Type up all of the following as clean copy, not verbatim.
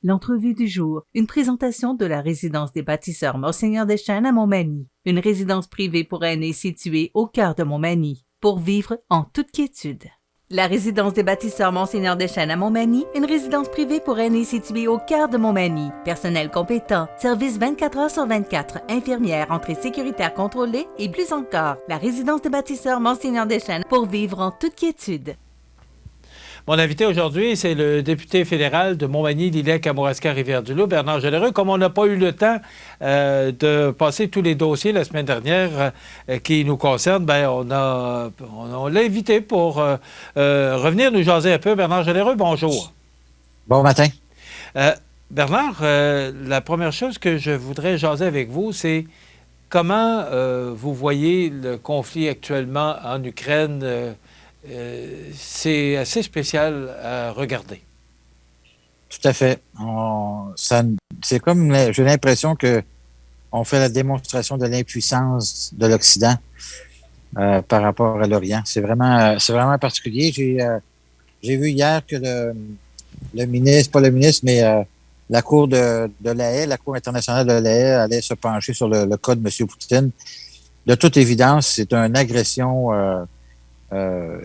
L'entrevue du jour, une présentation de la résidence des bâtisseurs Monseigneur Deschênes à Montmagny, une résidence privée pour aînés située au cœur de Montmagny, pour vivre en toute quiétude. La résidence des bâtisseurs Monseigneur Deschênes à Montmagny, une résidence privée pour aînés située au cœur de Montmagny. Personnel compétent, service 24 heures sur 24, infirmière, entrée sécuritaire contrôlée et plus encore. La résidence des bâtisseurs Monseigneur Deschênes pour vivre en toute quiétude. Mon invité aujourd'hui, c'est le député fédéral de Montmagny, Lillec, Kamouraska, Rivière-du-Loup, Bernard Généreux. Comme on n'a pas eu le temps de passer tous les dossiers la semaine dernière qui nous concernent, bien, on l'a invité pour revenir nous jaser un peu. Bernard Généreux, bonjour. Bon matin. Bernard, la première chose que je voudrais jaser avec vous, c'est comment vous voyez le conflit actuellement en Ukraine. C'est assez spécial à regarder. Tout à fait. C'est comme, j'ai l'impression que on fait la démonstration de l'impuissance de l'Occident par rapport à l'Orient. C'est vraiment particulier. J'ai vu hier que le ministre, pas le ministre, mais la Cour de la Haye, la Cour internationale de la Haye allait se pencher sur le cas de M. Poutine. De toute évidence, c'est une agression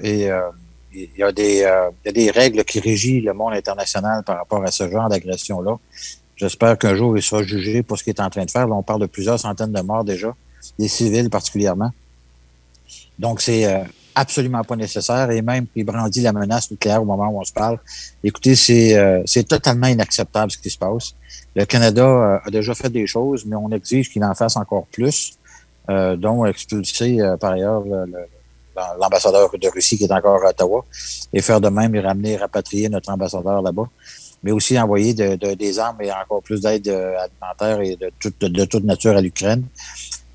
il y a des règles qui régissent le monde international par rapport à ce genre d'agression-là. J'espère qu'un jour, il sera jugé pour ce qu'il est en train de faire. Là, on parle de plusieurs centaines de morts déjà, des civils particulièrement. Donc, c'est absolument pas nécessaire. Et même qu'il brandit la menace nucléaire au moment où on se parle. Écoutez, c'est totalement inacceptable ce qui se passe. Le Canada a déjà fait des choses, mais on exige qu'il en fasse encore plus, dont expulser par ailleurs l'ambassadeur de Russie qui est encore à Ottawa, et faire de même et rapatrier notre ambassadeur là-bas, mais aussi envoyer des armes et encore plus d'aide alimentaire et de toute nature à l'Ukraine,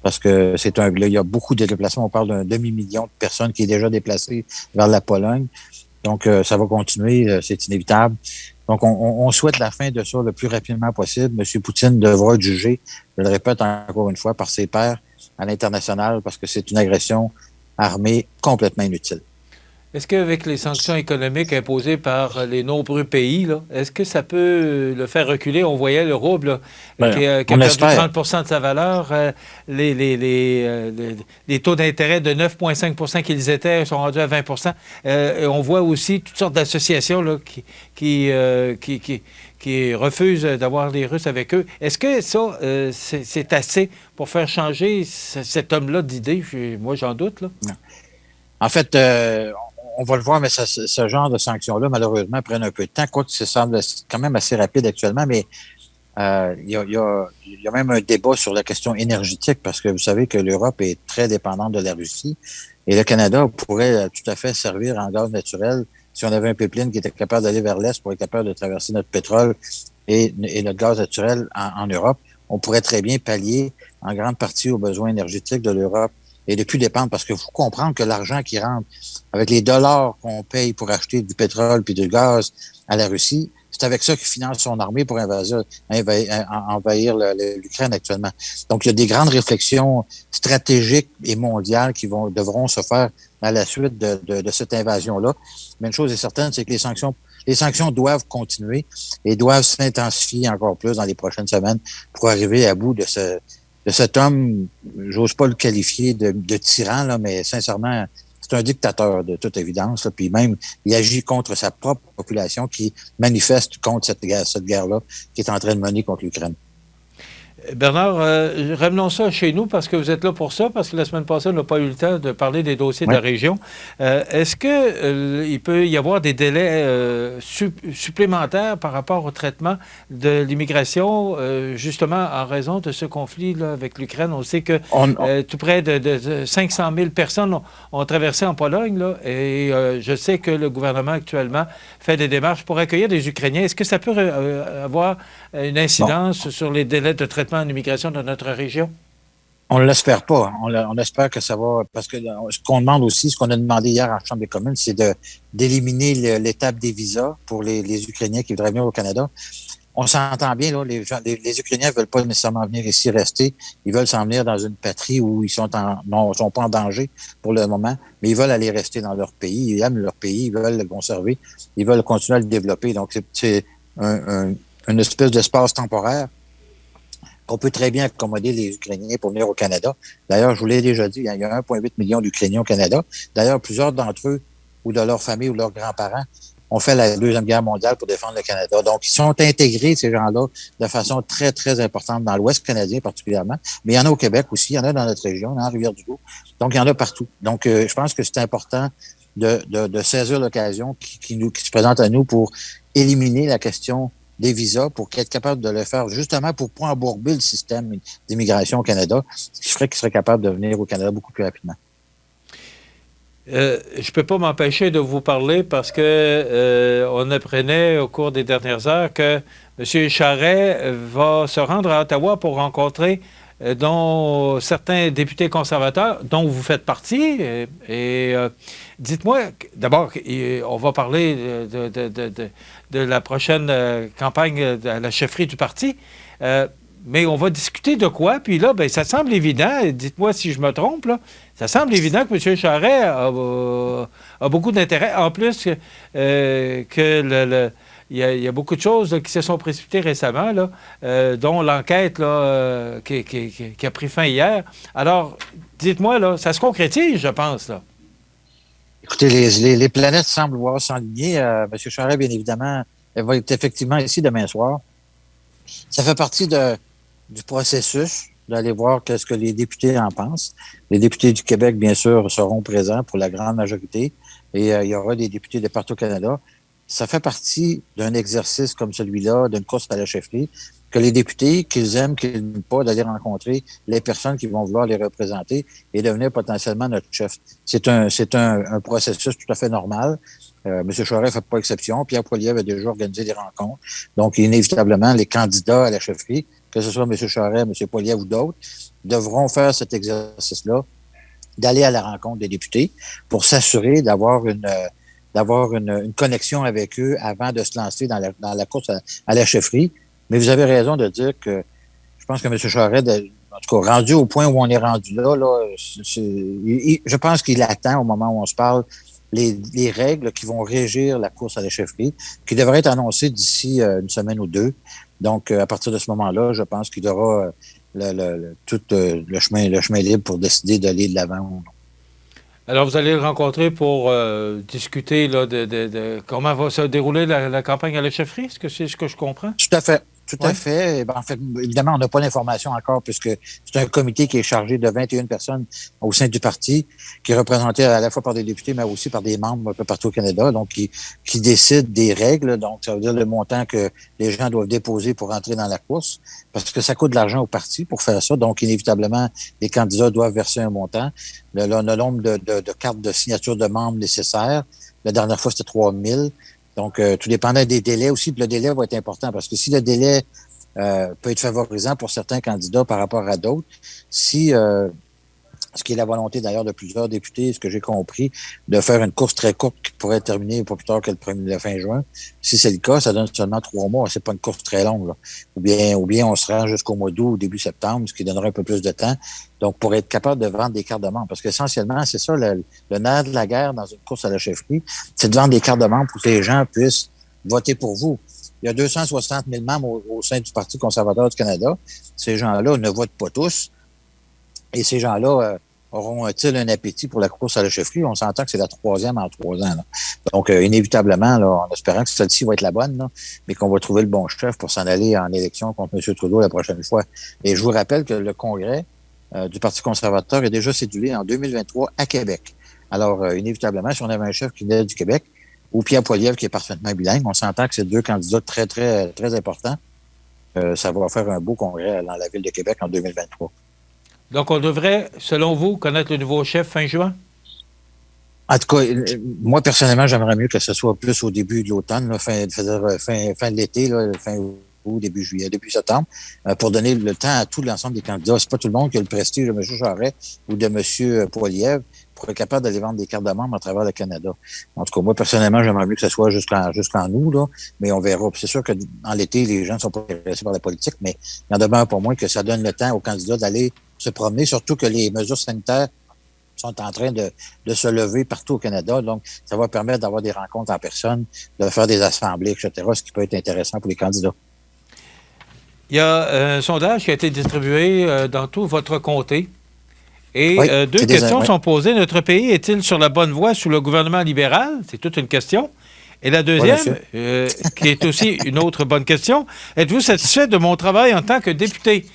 parce que il y a beaucoup de déplacements. On parle d'un demi-million de personnes qui est déjà déplacé vers la Pologne. Donc, ça va continuer, c'est inévitable. Donc, on souhaite la fin de ça le plus rapidement possible. M. Poutine devra être jugé, je le répète encore une fois, par ses pairs à l'international, parce que c'est une agression armée complètement inutile. Est-ce qu'avec les sanctions économiques imposées par les nombreux pays, là, est-ce que ça peut le faire reculer? On voyait le rouble qui a perdu 30 de sa valeur. Les taux d'intérêt de 9,5 qu'ils étaient sont rendus à 20 on voit aussi toutes sortes d'associations là, qui refusent d'avoir les Russes avec eux. Est-ce que ça, c'est assez pour faire changer cet homme-là d'idée? Moi, j'en doute. Là. Non. En fait, on va le voir, mais ce genre de sanctions-là, malheureusement, prennent un peu de temps, quoique ça semble quand même assez rapide actuellement, mais il y a même un débat sur la question énergétique, parce que vous savez que l'Europe est très dépendante de la Russie, et le Canada pourrait tout à fait servir en gaz naturel si on avait un pipeline qui était capable d'aller vers l'Est pour être capable de traverser notre pétrole et notre gaz naturel en Europe. On pourrait très bien pallier en grande partie aux besoins énergétiques de l'Europe et de plus dépendre, parce qu'il faut comprendre que l'argent qui rentre avec les dollars qu'on paye pour acheter du pétrole puis du gaz à la Russie, c'est avec ça qu'il finance son armée pour envahir l'Ukraine actuellement. Donc, il y a des grandes réflexions stratégiques et mondiales qui devront se faire à la suite de cette invasion-là. Mais une chose est certaine, c'est que les sanctions doivent continuer et doivent s'intensifier encore plus dans les prochaines semaines pour arriver à bout de cet homme. J'ose pas le qualifier de tyran, là, mais sincèrement, c'est un dictateur de toute évidence. Là, puis même, il agit contre sa propre population qui manifeste contre cette guerre-là qui est en train de mener contre l'Ukraine. Bernard, ramenons ça chez nous parce que vous êtes là pour ça, parce que la semaine passée, on n'a pas eu le temps de parler des dossiers de la région. Est-ce qu'il peut y avoir des délais supplémentaires par rapport au traitement de l'immigration, justement en raison de ce conflit là, avec l'Ukraine? On sait que tout près de 500 000 personnes ont traversé en Pologne, là, et je sais que le gouvernement actuellement fait des démarches pour accueillir des Ukrainiens. Est-ce que ça peut avoir une incidence sur les délais de traitement en immigration dans notre région? On ne l'espère pas. On espère que ça va, parce que ce qu'on demande aussi, ce qu'on a demandé hier en Chambre des communes, c'est d'éliminer l'étape des visas pour les Ukrainiens qui voudraient venir au Canada. On s'entend bien, là, les Ukrainiens ne veulent pas nécessairement venir ici rester. Ils veulent s'en venir dans une patrie où ils sont pas en danger pour le moment, mais ils veulent aller rester dans leur pays. Ils aiment leur pays, ils veulent le conserver, ils veulent continuer à le développer. Donc, c'est une espèce d'espace temporaire qu'on peut très bien accommoder les Ukrainiens pour venir au Canada. D'ailleurs, je vous l'ai déjà dit, il y a 1,8 million d'Ukrainiens au Canada. D'ailleurs, plusieurs d'entre eux, ou de leur famille, ou de leurs grands-parents, ont fait la Deuxième Guerre mondiale pour défendre le Canada. Donc, ils sont intégrés, ces gens-là, de façon très, très importante dans l'Ouest canadien particulièrement. Mais il y en a au Québec aussi, il y en a dans notre région, dans Rivière-du-Loup. Donc, il y en a partout. Donc, je pense que c'est important de saisir l'occasion qui se présente à nous pour éliminer la question des visas, pour être capable de le faire justement pour pas embourber le système d'immigration au Canada, ce qui ferait qu'ils seraient capables de venir au Canada beaucoup plus rapidement. Je ne peux pas m'empêcher de vous parler parce que on apprenait au cours des dernières heures que M. Charest va se rendre à Ottawa pour rencontrer dont certains députés conservateurs, dont vous faites partie. Dites-moi, d'abord, on va parler de la prochaine campagne à la chefferie du parti, mais on va discuter de quoi? Puis là, ben, ça semble évident, dites-moi si je me trompe, là, ça semble évident que M. Charest a beaucoup d'intérêt. En plus, il y a beaucoup de choses là, qui se sont précipitées récemment, là, dont l'enquête là, qui a pris fin hier. Alors, dites-moi, là, ça se concrétise, je pense, là. Écoutez, les planètes semblent vouloir s'enligner. M. Charest, bien évidemment, elle va être effectivement ici demain soir. Ça fait partie du processus d'aller voir qu'est-ce que les députés en pensent. Les députés du Québec, bien sûr, seront présents pour la grande majorité et il y aura des députés de partout au Canada. Ça fait partie d'un exercice comme celui-là, d'une course à la chefferie, que les députés, qu'ils aiment, qu'ils n'aiment pas, d'aller rencontrer les personnes qui vont vouloir les représenter et devenir potentiellement notre chef. C'est un processus tout à fait normal. M. Charest ne fait pas exception. Pierre Poilievre a déjà organisé des rencontres. Donc, inévitablement, les candidats à la chefferie, que ce soit M. Charest, M. Poilievre ou d'autres, devront faire cet exercice-là, d'aller à la rencontre des députés pour s'assurer d'avoir une connexion avec eux avant de se lancer dans la course à la chefferie. Mais vous avez raison de dire que je pense que M. Charest, en tout cas, rendu au point où on est rendu là, je pense qu'il attend au moment où on se parle les règles qui vont régir la course à la chefferie, qui devraient être annoncées d'ici une semaine ou deux. Donc, à partir de ce moment-là, je pense qu'il aura tout le chemin libre pour décider d'aller de l'avant ou non. Alors, vous allez le rencontrer pour discuter là, de comment va se dérouler la campagne à la chefferie? Est-ce que c'est ce que je comprends? Tout à fait. Tout à fait. En fait, évidemment, on n'a pas d'informations encore puisque c'est un comité qui est chargé de 21 personnes au sein du parti, qui est représenté à la fois par des députés, mais aussi par des membres un peu partout au Canada, donc qui décident des règles. Donc, ça veut dire le montant que les gens doivent déposer pour entrer dans la course, parce que ça coûte de l'argent au parti pour faire ça. Donc, inévitablement, les candidats doivent verser un montant. Le nombre de cartes de signature de membres nécessaires. La dernière fois, c'était 3000. Donc, tout dépendant des délais aussi. Puis le délai va être important parce que si le délai peut être favorisant pour certains candidats par rapport à d'autres, si ce qui est la volonté d'ailleurs de plusieurs députés, ce que j'ai compris, de faire une course très courte qui pourrait terminer pas plus tard que le fin juin. Si c'est le cas, ça donne seulement 3 mois. C'est pas une course très longue, là. Ou bien on se rend jusqu'au mois d'août ou début septembre, ce qui donnerait un peu plus de temps. Donc, pour être capable de vendre des cartes de membres. Parce qu'essentiellement, c'est ça, le nerf de la guerre dans une course à la chefferie, c'est de vendre des cartes de membres pour que les gens puissent voter pour vous. Il y a 260 000 membres au sein du Parti conservateur du Canada. Ces gens-là ne votent pas tous. Et ces gens-là auront-ils un appétit pour la course à la chefferie? On s'entend que c'est la 3e en 3 ans. Là. Donc, inévitablement, là, en espérant que celle-ci va être la bonne, là, mais qu'on va trouver le bon chef pour s'en aller en élection contre M. Trudeau la prochaine fois. Et je vous rappelle que le congrès du Parti conservateur est déjà cédulé en 2023 à Québec. Alors, inévitablement, si on avait un chef qui venait du Québec, ou Pierre Poilievre qui est parfaitement bilingue, on s'entend que c'est 2 candidats très, très, très importants. Ça va faire un beau congrès dans la ville de Québec en 2023. Donc, on devrait, selon vous, connaître le nouveau chef fin juin? En tout cas, moi, personnellement, j'aimerais mieux que ce soit plus au début de l'automne, là, fin de l'été, là, fin août, début juillet, début septembre, pour donner le temps à tout l'ensemble des candidats. C'est pas tout le monde qui a le prestige de M. Charest ou de M. Poilievre pour être capable d'aller vendre des cartes de membres à travers le Canada. En tout cas, moi, personnellement, j'aimerais mieux que ce soit jusqu'en août, là, mais on verra. Puis c'est sûr que dans l'été, les gens ne sont pas intéressés par la politique, mais il en demeure pour moi que ça donne le temps aux candidats d'aller se promener, surtout que les mesures sanitaires sont en train de se lever partout au Canada. Donc, ça va permettre d'avoir des rencontres en personne, de faire des assemblées, etc., ce qui peut être intéressant pour les candidats. Il y a un sondage qui a été distribué dans tout votre comté. Et Oui, deux questions sont posées. Notre pays est-il sur la bonne voie sous le gouvernement libéral? C'est toute une question. Et la deuxième, qui est aussi une autre bonne question, êtes-vous satisfait de mon travail en tant que député?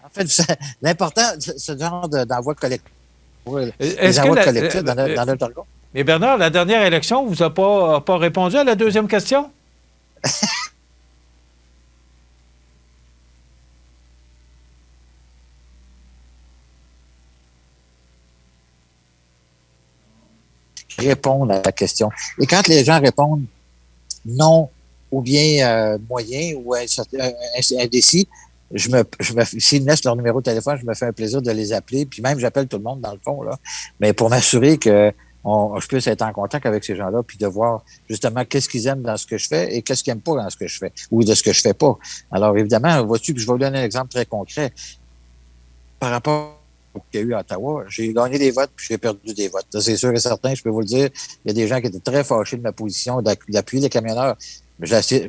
En fait, l'important, ce genre d'envoi collectif, Est-ce les que envois collectifs dans notre jargon. Mais Bernard, la dernière élection, vous a pas répondu à la deuxième question? Répondre à la question. Et quand les gens répondent non ou bien moyen ou indécis, s'ils me laissent leur numéro de téléphone, je me fais un plaisir de les appeler. Puis même, j'appelle tout le monde dans le fond, là. Mais pour m'assurer que je puisse être en contact avec ces gens-là, puis de voir justement qu'est-ce qu'ils aiment dans ce que je fais et qu'est-ce qu'ils n'aiment pas dans ce que je fais ou de ce que je fais pas. Alors évidemment, vois-tu, puis je vais vous donner un exemple très concret. Par rapport qu'il y a eu à Ottawa, j'ai gagné des votes puis j'ai perdu des votes. Ça, c'est sûr et certain, je peux vous le dire. Il y a des gens qui étaient très fâchés de ma position d'appuyer les camionneurs.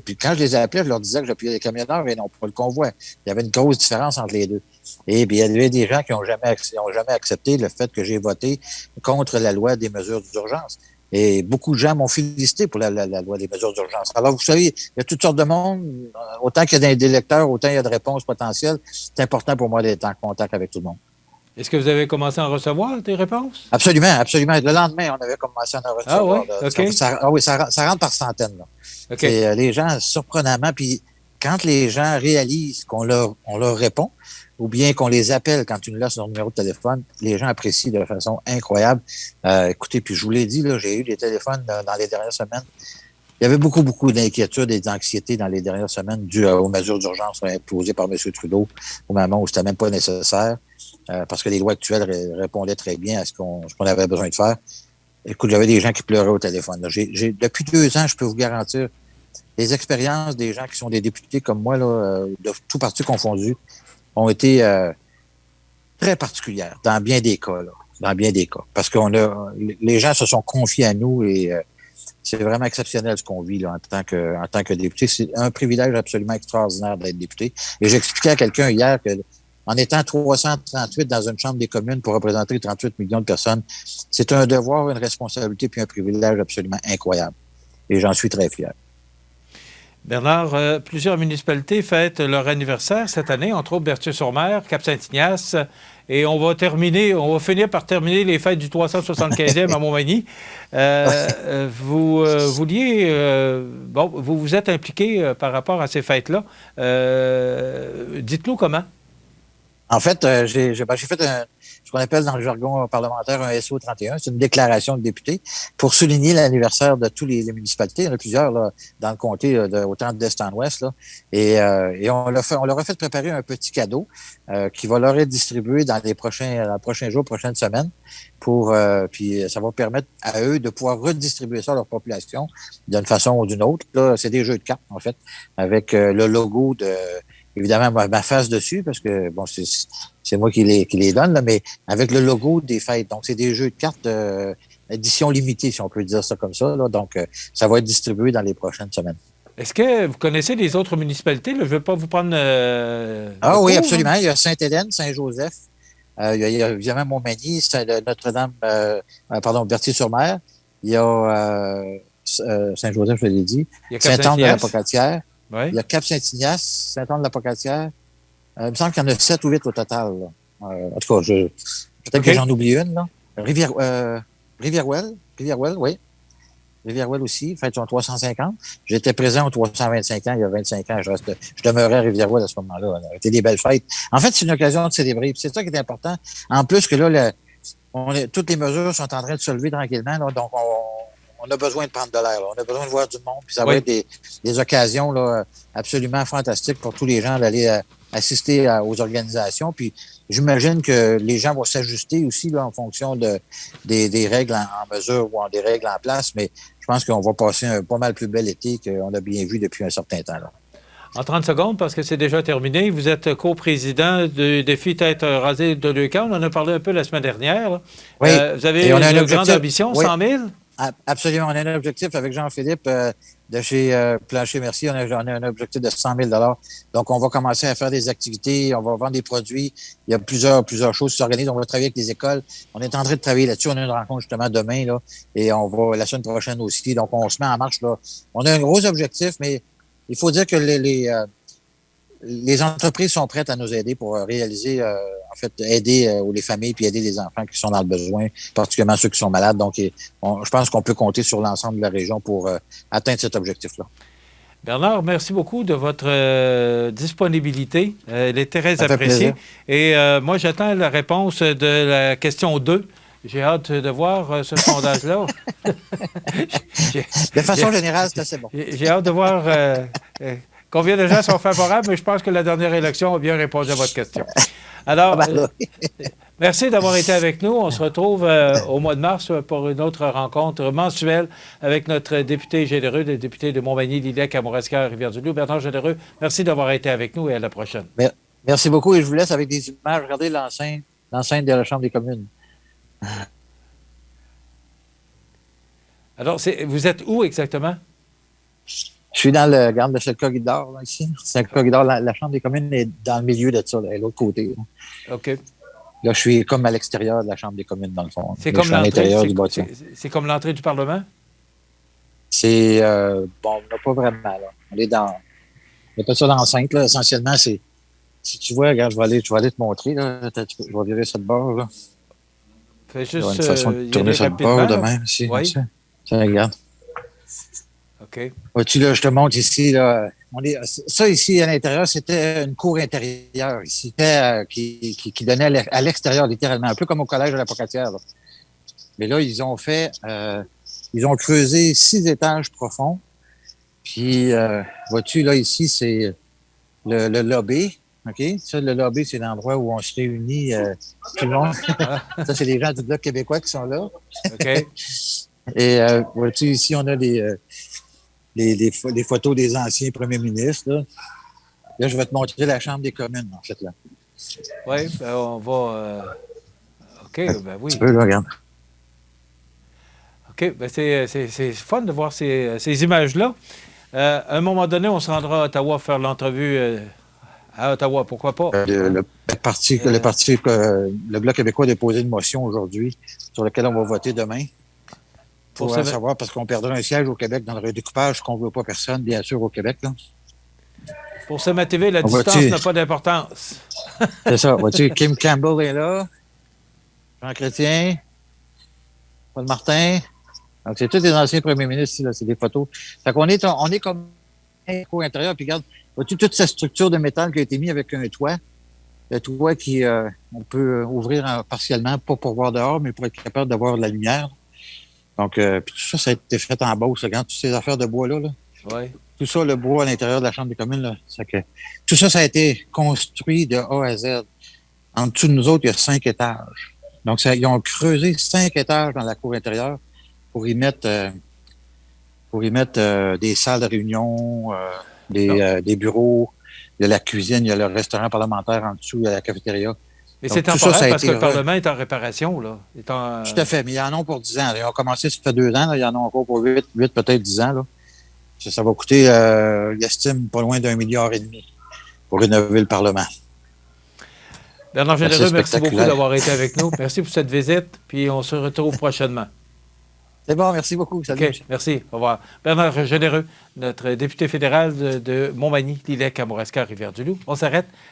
Puis quand je les ai appelés, je leur disais que j'appuyais les camionneurs et non pas le convoi. Il y avait une grosse différence entre les deux. Et puis, il y avait des gens qui n'ont jamais accepté le fait que j'ai voté contre la loi des mesures d'urgence. Et beaucoup de gens m'ont félicité pour la loi des mesures d'urgence. Alors, vous savez, il y a toutes sortes de monde. Autant qu'il y a des lecteurs, autant il y a de réponses potentielles. C'est important pour moi d'être en contact avec tout le monde. Est-ce que vous avez commencé à en recevoir des réponses? Absolument, absolument. Le lendemain, on avait commencé à en recevoir. Ah oui? OK. Ça rentre par centaines. Là. Okay. Les gens, surprenamment, puis quand les gens réalisent qu'on leur répond, ou bien qu'on les appelle quand tu nous laisses leur numéro de téléphone, les gens apprécient de façon incroyable. Écoutez, puis je vous l'ai dit, là, j'ai eu des téléphones dans les dernières semaines. Il y avait beaucoup d'inquiétudes et d'anxiété dans les dernières semaines dues aux mesures d'urgence imposées par M. Trudeau au moment où c'était même pas nécessaire, parce que les lois actuelles répondaient très bien à ce qu'on avait besoin de faire. Écoute, j'avais des gens qui pleuraient au téléphone. Depuis 2 ans, je peux vous garantir, les expériences des gens qui sont des députés comme moi, là, de tout parti confondu, ont été très particulières dans bien des cas. Parce que les gens se sont confiés à nous et c'est vraiment exceptionnel ce qu'on vit là, en tant que député. C'est un privilège absolument extraordinaire d'être député. Et j'expliquais à quelqu'un hier que en étant 338 dans une chambre des communes pour représenter 38 millions de personnes, c'est un devoir, une responsabilité puis un privilège absolument incroyable. Et j'en suis très fier. Bernard, plusieurs municipalités fêtent leur anniversaire cette année, entre autres Berthier-sur-Mer, Cap-Saint-Ignace, et on va finir par terminer les fêtes du 375e à Montmagny. Vous vous êtes impliqué par rapport à ces fêtes-là. Dites-nous comment. En fait, j'ai fait ce qu'on appelle dans le jargon parlementaire un SO 31. C'est une déclaration de député pour souligner l'anniversaire de tous les municipalités. Il y en a plusieurs là, dans le comté, autant d'est en ouest. Là. Et on leur a fait préparer un petit cadeau qui va leur être distribué dans les prochains jours, prochaines semaines. Puis ça va permettre à eux de pouvoir redistribuer ça à leur population d'une façon ou d'une autre. Là, c'est des jeux de cartes, en fait, avec le logo de... Évidemment, ma face dessus, parce que bon, c'est moi qui les donne, là, mais avec le logo des fêtes. Donc, c'est des jeux de cartes édition limitée, si on peut dire ça comme ça. Là. Donc, ça va être distribué dans les prochaines semaines. Est-ce que vous connaissez les autres municipalités? Là? Je ne veux pas vous prendre... oui, absolument. Il y a Sainte-Hélène, Saint-Joseph. Il y a évidemment Montmagny, Notre-Dame, Berthier-sur-Mer. Il y a Saint-Joseph, je l'ai dit. Saint-Anne-de-la-Pocatière. Oui. Il y a Cap-Saint-Ignace, Saint-Anne-de-la-Pocatière. Il me semble qu'il y en a 7 ou 8 au total. Là. En tout cas, peut-être que j'en oublie une. Là. Rivière-Ouelle, oui. Rivière-Ouelle aussi, fête son 350. J'étais présent au 325 ans, il y a 25 ans. Je demeurais à Rivière-Ouelle à ce moment-là. C'était des belles fêtes. En fait, c'est une occasion de célébrer. C'est ça qui est important. En plus que là, toutes les mesures sont en train de se lever tranquillement. Là, donc, on a besoin de prendre de l'air. Là. On a besoin de voir du monde. Puis ça va être des occasions là, absolument fantastiques pour tous les gens d'aller assister aux organisations. Puis j'imagine que les gens vont s'ajuster aussi là, en fonction des règles en mesure ou des règles en place. Mais je pense qu'on va passer un pas mal plus bel été qu'on a bien vu depuis un certain temps. Là. En 30 secondes, parce que c'est déjà terminé, vous êtes co-président du défi Tête rasée de Leucan. On en a parlé un peu la semaine dernière. Là. Oui. Vous avez une grande ambition, 100 000? Absolument. On a un objectif avec Jean-Philippe de chez Plancher Mercier. On a un objectif de 100 000 $. Donc, on va commencer à faire des activités. On va vendre des produits. Il y a plusieurs choses qui s'organisent. On va travailler avec les écoles. On est en train de travailler là-dessus. On a une rencontre justement demain, là. Et on va la semaine prochaine aussi. Donc, on se met en marche, là. On a un gros objectif, mais il faut dire que les entreprises sont prêtes à nous aider pour réaliser, en fait, aider les familles puis aider les enfants qui sont dans le besoin, particulièrement ceux qui sont malades. Donc, je pense qu'on peut compter sur l'ensemble de la région pour atteindre cet objectif-là. Bernard, merci beaucoup de votre disponibilité. Elle est très appréciée. Et moi, j'attends la réponse de la question 2. J'ai hâte de voir ce sondage-là. De façon générale, c'est assez bon. J'ai hâte de voir combien de gens sont favorables, mais je pense que la dernière élection a bien répondu à votre question. Alors, merci d'avoir été avec nous. On se retrouve au mois de mars pour une autre rencontre mensuelle avec notre député généreux, le député de Montmagny, Lillec, Kamouraska, Rivière-du-Loup. Bernard Généreux, merci d'avoir été avec nous et à la prochaine. Merci beaucoup et je vous laisse avec des images. Regardez l'enceinte de la Chambre des communes. Alors, vous êtes où exactement? Je suis dans le garde de Selka-Guildard, là, ici. Selka-Guildard, la Chambre des communes est dans le milieu de ça, là, l'autre côté. Là. OK. Là, je suis comme à l'extérieur de la Chambre des communes, dans le fond. C'est comme l'intérieur du bâtiment. C'est comme l'entrée du Parlement? C'est, bon, pas vraiment, là. On est dans, on appelle ça l'enceinte, là. Essentiellement, c'est, si tu vois, regarde, je vais aller te montrer, là. Je vais virer ça de bord, là. Fais juste, il y a une façon de tourner ça de bord, de même, ici. Oui. Ça, regarde. OK. Vois-tu, là, je te montre ici, là. Ça, ici, à l'intérieur, c'était une cour intérieure, ici, qui donnait à l'extérieur, littéralement, un peu comme au collège de la Pocatière, là. Mais là, ils ont creusé 6 étages profonds. Puis, vois-tu, là, ici, c'est le lobby. OK? Ça, le lobby, c'est l'endroit où on se réunit tout le monde. Ça, c'est les gens du Bloc québécois qui sont là. OK. Et vois-tu, ici, on a les photos des anciens premiers ministres. Là, je vais te montrer la Chambre des communes, en fait, là. Oui, ben, on va... OK, ben oui. Tu peux, là, regarde. OK, ben c'est fun de voir ces images-là. À un moment donné, on se rendra à Ottawa faire l'entrevue à Ottawa, pourquoi pas? Le Bloc québécois a déposé une motion aujourd'hui sur laquelle on va voter demain. Pour savoir, parce qu'on perdra un siège au Québec dans le redécoupage, qu'on ne veut pas personne, bien sûr, au Québec. Là. Pour CMA TV, la distance n'a pas d'importance. C'est ça. Vois-tu, Kim Campbell est là, Jean Chrétien, Paul Martin. Donc, c'est tous les anciens premiers ministres ici, là, c'est des photos. Fait qu'on est comme au intérieur, puis regarde, vois-tu toute cette structure de métal qui a été mise avec un toit. Le toit qui, on peut ouvrir partiellement, pas pour voir dehors, mais pour être capable d'avoir de la lumière. Donc, puis tout ça, ça a été fait en Beauce. Regarde, toutes ces affaires de bois-là. Là. Oui. Tout ça, le bois à l'intérieur de la Chambre des communes, là, tout ça, ça a été construit de A à Z. En dessous de nous autres, il y a 5 étages. Donc, ils ont creusé 5 étages dans la cour intérieure pour y mettre des salles de réunion, des bureaux, il y a la cuisine, il y a le restaurant parlementaire en dessous, il y a la cafétéria. Mais c'est temporaire parce que le Parlement est en réparation, là. Tout à fait, mais ils en ont pour 10 ans. Ils ont commencé, ça fait 2 ans, là, ils en ont encore pour 8 peut-être 10 ans. Là. Ça va coûter, ils estiment, pas loin d'1,5 milliard pour rénover le Parlement. Bernard Généreux, merci beaucoup d'avoir été avec nous. Merci pour cette visite, puis on se retrouve prochainement. C'est bon, merci beaucoup. Salut. OK, merci. Au revoir. Bernard Généreux, notre député fédéral de Montmagny, Lillec, Kamouraska, Rivière-du-Loup. On s'arrête.